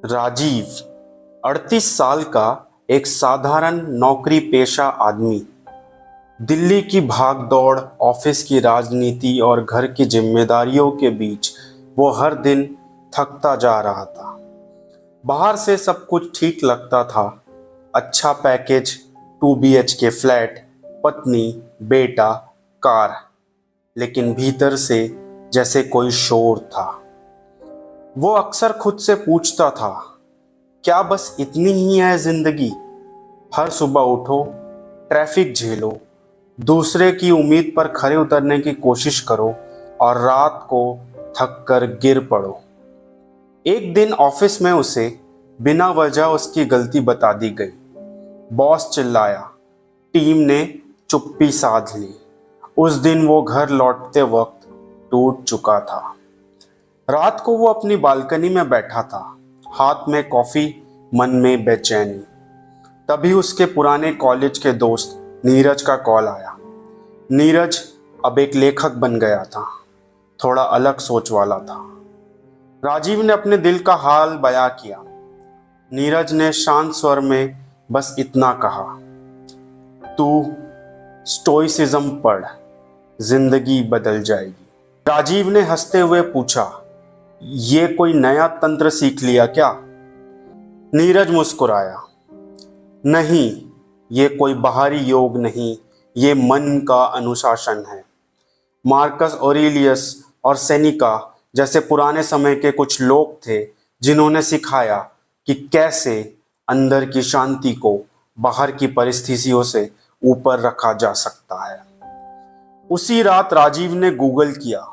राजीव 38 साल का एक साधारण नौकरी पेशा आदमी। दिल्ली की भाग दौड़, ऑफिस की राजनीति और घर की जिम्मेदारियों के बीच वो हर दिन थकता जा रहा था। बाहर से सब कुछ ठीक लगता था, अच्छा पैकेज, 2 BHK फ्लैट, पत्नी, बेटा, कार। लेकिन भीतर से जैसे कोई शोर था। वो अक्सर खुद से पूछता था, क्या बस इतनी ही है जिंदगी? हर सुबह उठो, ट्रैफिक झेलो, दूसरे की उम्मीद पर खरे उतरने की कोशिश करो और रात को थक कर गिर पड़ो। एक दिन ऑफिस में उसे बिना वजह उसकी गलती बता दी गई। बॉस चिल्लाया, टीम ने चुप्पी साध ली। उस दिन वो घर लौटते वक्त टूट चुका था। रात को वो अपनी बालकनी में बैठा था, हाथ में कॉफी, मन में बेचैनी। तभी उसके पुराने कॉलेज के दोस्त नीरज का कॉल आया। नीरज अब एक लेखक बन गया था, थोड़ा अलग सोच वाला था। राजीव ने अपने दिल का हाल बयां किया। नीरज ने शांत स्वर में बस इतना कहा, तू स्टोइसिज्म पढ़, जिंदगी बदल जाएगी। राजीव ने हंसते हुए पूछा, ये कोई नया तंत्र सीख लिया क्या? नीरज मुस्कुराया, नहीं, ये कोई बाहरी योग नहीं, ये मन का अनुशासन है। मार्कस ऑरेलियस और सेनेका जैसे पुराने समय के कुछ लोग थे जिन्होंने सिखाया कि कैसे अंदर की शांति को बाहर की परिस्थितियों से ऊपर रखा जा सकता है। उसी रात राजीव ने गूगल किया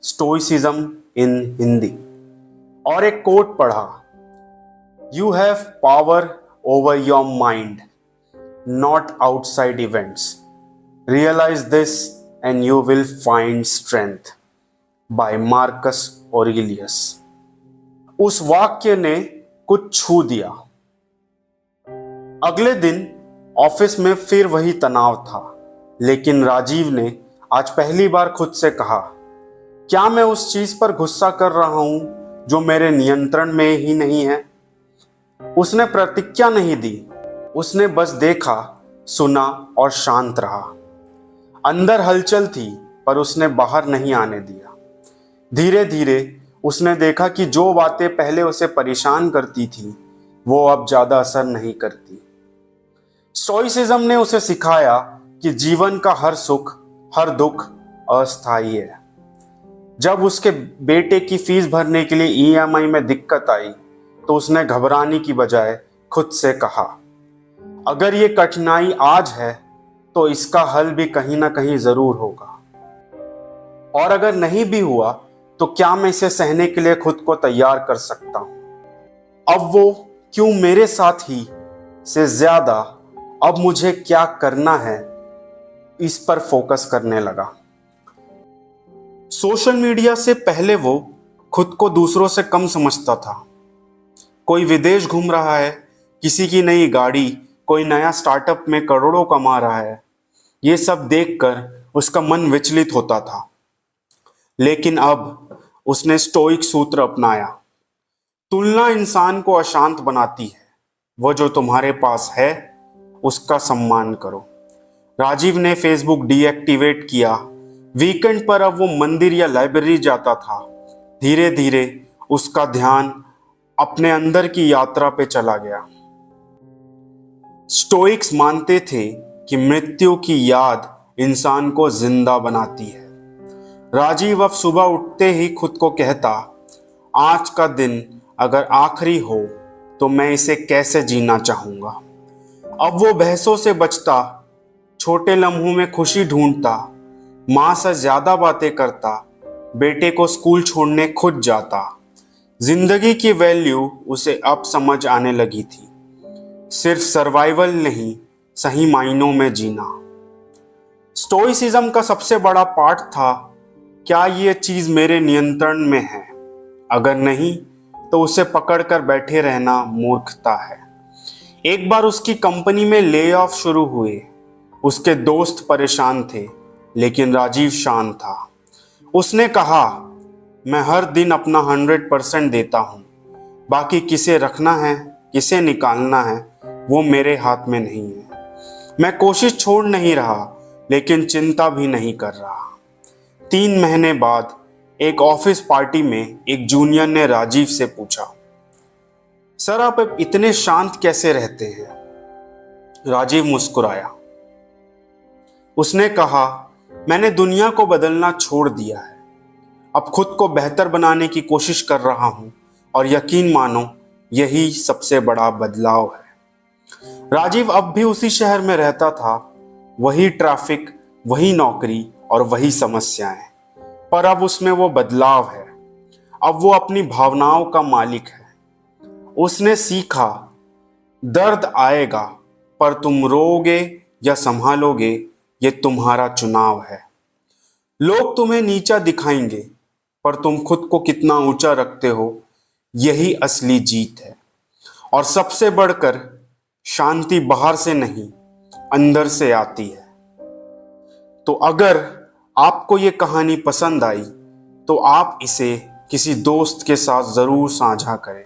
स्टोइसिज्म इन हिंदी और एक कोट पढ़ा, you have power over your mind, not outside events, realise this and you will find strength, by Marcus Aurelius. उस वाक्य ने कुछ छू दिया। अगले दिन ऑफिस में फिर वही तनाव था, लेकिन राजीव ने आज पहली बार खुद से कहा, क्या मैं उस चीज पर गुस्सा कर रहा हूं जो मेरे नियंत्रण में ही नहीं है? उसने प्रतिक्रिया नहीं दी, उसने बस देखा, सुना और शांत रहा। अंदर हलचल थी, पर उसने बाहर नहीं आने दिया। धीरे धीरे उसने देखा कि जो बातें पहले उसे परेशान करती थी वो अब ज्यादा असर नहीं करती। स्टोइसिज्म ने उसे सिखाया कि जीवन का हर सुख, हर दुख अस्थायी है। जब उसके बेटे की फीस भरने के लिए EMI में दिक्कत आई तो उसने घबराने की बजाय खुद से कहा, अगर ये कठिनाई आज है तो इसका हल भी कहीं ना कहीं जरूर होगा, और अगर नहीं भी हुआ तो क्या मैं इसे सहने के लिए खुद को तैयार कर सकता हूं? अब वो क्यों मेरे साथ ही से ज्यादा अब मुझे क्या करना है इस पर फोकस करने लगा। सोशल मीडिया से पहले वो खुद को दूसरों से कम समझता था। कोई विदेश घूम रहा है, किसी की नई गाड़ी, कोई नया स्टार्टअप में करोड़ों कमा रहा है, ये सब देखकर उसका मन विचलित होता था। लेकिन अब उसने स्टोइक सूत्र अपनाया, तुलना इंसान को अशांत बनाती है, वो जो तुम्हारे पास है उसका सम्मान करो। राजीव ने फेसबुक डीएक्टिवेट किया। वीकेंड पर अब वो मंदिर या लाइब्रेरी जाता था। धीरे धीरे उसका ध्यान अपने अंदर की यात्रा पे चला गया। स्टोइक्स मानते थे कि मृत्यु की याद इंसान को जिंदा बनाती है। राजीव अब सुबह उठते ही खुद को कहता, आज का दिन अगर आखिरी हो तो मैं इसे कैसे जीना चाहूंगा। अब वो बहसों से बचता, छोटे लम्हों में खुशी ढूंढता, माँ से ज्यादा बातें करता, बेटे को स्कूल छोड़ने खुद जाता। जिंदगी की वैल्यू उसे अब समझ आने लगी थी, सिर्फ सर्वाइवल नहीं, सही मायनों में जीना। स्टोइसिज्म का सबसे बड़ा पाठ था, क्या ये चीज मेरे नियंत्रण में है? अगर नहीं तो उसे पकड़कर बैठे रहना मूर्खता है। एक बार उसकी कंपनी में ले ऑफ शुरू हुए। उसके दोस्त परेशान थे, लेकिन राजीव शांत था। उसने कहा, मैं हर दिन अपना 100% देता हूँ, बाकी किसे रखना है, किसे निकालना है, वो मेरे हाथ में नहीं है। मैं कोशिश छोड़ नहीं रहा, लेकिन चिंता भी नहीं कर रहा। 3 महीने बाद एक ऑफिस पार्टी में एक जूनियर ने राजीव से पूछा, सर आप इतने शांत कैसे रहते हैं? राजीव मुस्कुराया। उसने कहा, मैंने दुनिया को बदलना छोड़ दिया है। अब खुद को बेहतर बनाने की कोशिश कर रहा हूं और यकीन मानो यही सबसे बड़ा बदलाव है। राजीव अब भी उसी शहर में रहता था, वही ट्रैफिक, वही नौकरी और वही समस्याएं। पर अब उसमें वो बदलाव है। अब वो अपनी भावनाओं का मालिक है। उसने सीखा, दर्द आएगा पर तुम रोओगे या संभालोगे, ये तुम्हारा चुनाव है। लोग तुम्हें नीचा दिखाएंगे, पर तुम खुद को कितना ऊंचा रखते हो, यही असली जीत है। और सबसे बढ़कर शांति बाहर से नहीं, अंदर से आती है। तो अगर आपको ये कहानी पसंद आई तो आप इसे किसी दोस्त के साथ जरूर साझा करें।